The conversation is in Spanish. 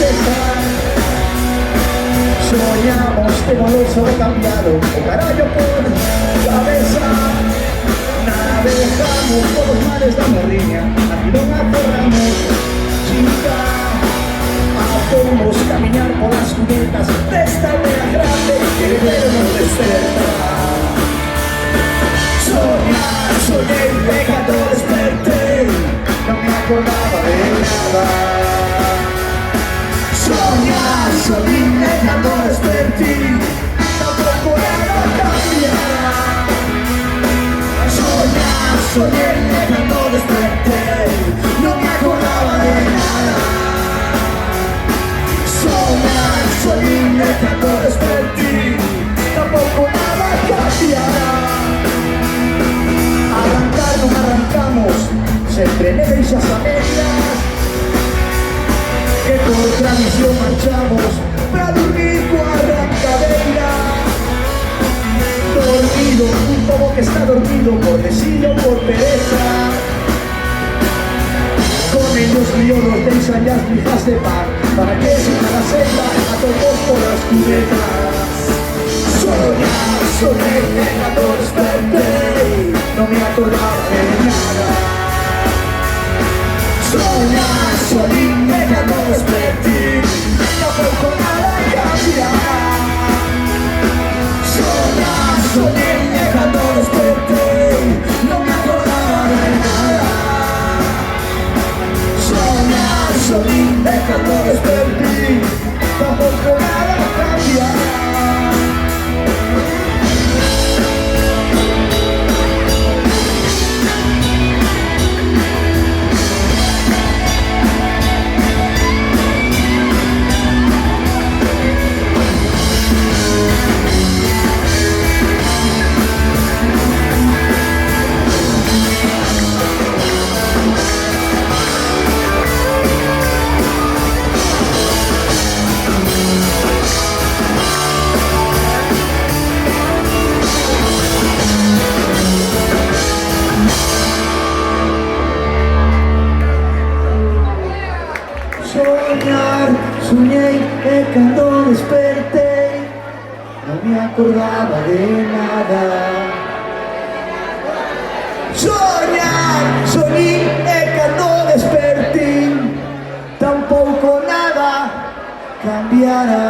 tristeza. Soñamos que no lo ha cambiado, o carallo por cabeza. Navegamos por los mares da morriña, aquí non acordamos, chica. Podemos caminar por las cunetas desta aldea grande que vernos desperta. Soñar, soñé y cando desperté, no me acordaba de nada. Soñar, soñé y cando desperté, tampoco nada cambiará. Soñar, soñé y cando desperté, no me acordaba de nada. Soñar, soñé y cando desperté, tampoco nada cambiará. Arrancar non arrancamos, sempre me deixas a medias, que por tradición marchamos pra dormir coa arrancadeira. Dormido, un pobo que está dormido por desilo, por pereza. Comen los criollos, deixan as migas de pan, para que se la selva a todos por las cunetas. Soñar, soñé y cando desperté, no me acordaba de nada. Soñar, soñé y cando desperté, tampoco nada cambiará. Soñar, soñé y cando desperté, no me acordaba de nada. Soñar, soñé y cando desperté, tampoco nada cambiará. Soñar, soñé y cando desperté, no me acordaba de nada. Soñar, soñé y cando desperté, tampoco nada cambiará.